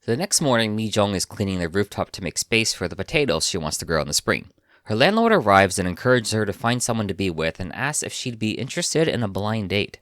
The next morning, Mi-Jung is cleaning the rooftop to make space for the potatoes she wants to grow in the spring. Her landlord arrives and encourages her to find someone to be with and asks if she'd be interested in a blind date.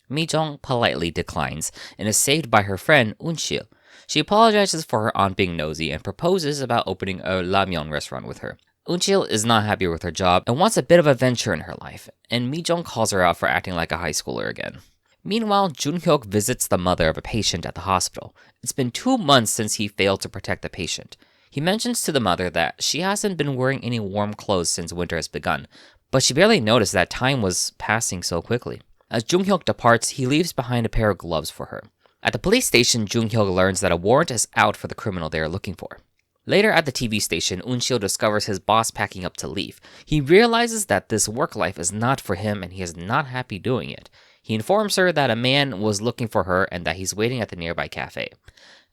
Mi-Jung politely declines and is saved by her friend Un-sil. She apologizes for her aunt being nosy and proposes about opening a ramyeon restaurant with her. Un-sil is not happy with her job and wants a bit of adventure in her life, and Mi-Jung calls her out for acting like a high schooler again. Meanwhile, Jun-hyuk visits the mother of a patient at the hospital. It's been 2 months since he failed to protect the patient. He mentions to the mother that she hasn't been wearing any warm clothes since winter has begun, but she barely noticed that time was passing so quickly. As Jung-hyuk departs, he leaves behind a pair of gloves for her. At the police station, Jung-hyuk learns that a warrant is out for the criminal they are looking for. Later at the TV station, Un-sil discovers his boss packing up to leave. He realizes that this work life is not for him and he is not happy doing it. He informs her that a man was looking for her and that he's waiting at the nearby cafe.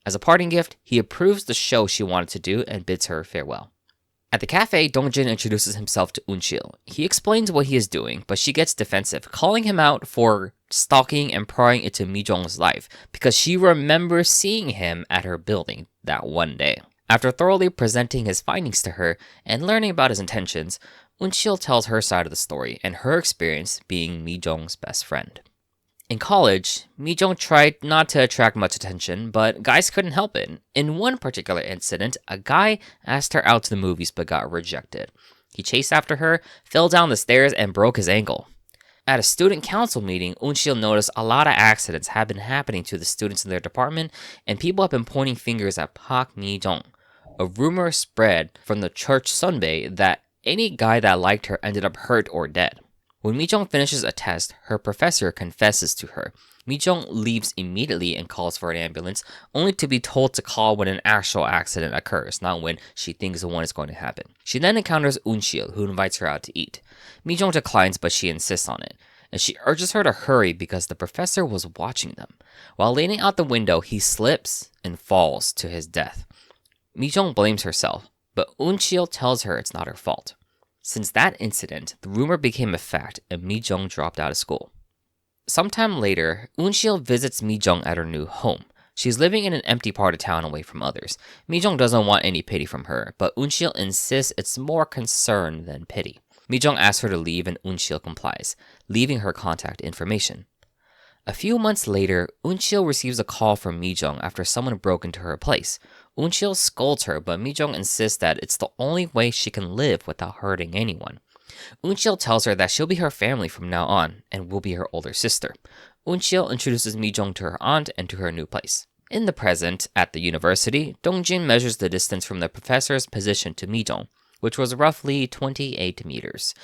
As a parting gift, he approves the show she wanted to do and bids her farewell. At the cafe, Dong-Jin introduces himself to Un-sil. He explains what he is doing, but she gets defensive, calling him out for stalking and prying into Mi-Jung's life because she remembers seeing him at her building that one day. After thoroughly presenting his findings to her and learning about his intentions, Un-sil tells her side of the story and her experience being Mi-Jung's best friend. In college, Mi-Jung tried not to attract much attention, but guys couldn't help it. In one particular incident, a guy asked her out to the movies but got rejected. He chased after her, fell down the stairs, and broke his ankle. At a student council meeting, Un-sil noticed a lot of accidents had been happening to the students in their department, and people have been pointing fingers at Park Mi-Jung. A rumor spread from the church Sunbae that any guy that liked her ended up hurt or dead. When Mi-Jung finishes a test, her professor confesses to her. Mi-Jung leaves immediately and calls for an ambulance, only to be told to call when an actual accident occurs, not when she thinks the one is going to happen. She then encounters Un-sil, who invites her out to eat. Mi-Jung declines, but she insists on it, and she urges her to hurry because the professor was watching them. While leaning out the window, he slips and falls to his death. Mi-Jung blames herself, but Un-sil tells her it's not her fault. Since that incident, the rumor became a fact and Mi-Jung dropped out of school. Sometime later, Un-sil visits Mi-Jung at her new home. She's living in an empty part of town away from others. Mi-Jung doesn't want any pity from her, but Un-sil insists it's more concern than pity. Mi-Jung asks her to leave and Un-sil complies, leaving her contact information. A few months later, Un-sil receives a call from Mi-Jung after someone broke into her place. Un-sil scolds her, but Mi-Jung insists that it's the only way she can live without hurting anyone. Un-sil tells her that she'll be her family from now on and will be her older sister. Un-sil introduces Mi-Jung to her aunt and to her new place. In the present, at the university, Dong-Jin measures the distance from the professor's position to Mi-Jung, which was roughly 28 meters.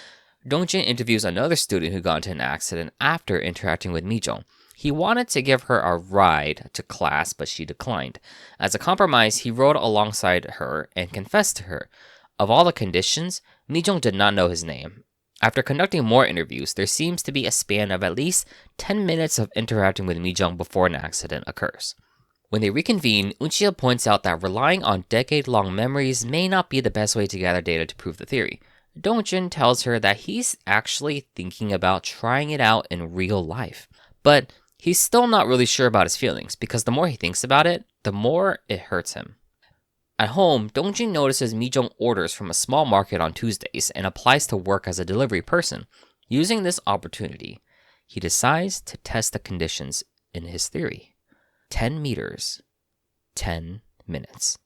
Dong-Jin interviews another student who got into an accident after interacting with Mi-Jung. He wanted to give her a ride to class, but she declined. As a compromise, he rode alongside her and confessed to her. Of all the conditions, Mi-Jung did not know his name. After conducting more interviews, there seems to be a span of at least 10 minutes of interacting with Mi-Jung before an accident occurs. When they reconvene, Un-sil points out that relying on decade-long memories may not be the best way to gather data to prove the theory. Dong-Jin tells her that he's actually thinking about trying it out in real life. But he's still not really sure about his feelings, because the more he thinks about it, the more it hurts him. At home, Dong-Jin notices Mi-Jung orders from a small market on Tuesdays and applies to work as a delivery person. Using this opportunity, he decides to test the conditions in his theory. 10 meters, 10 minutes.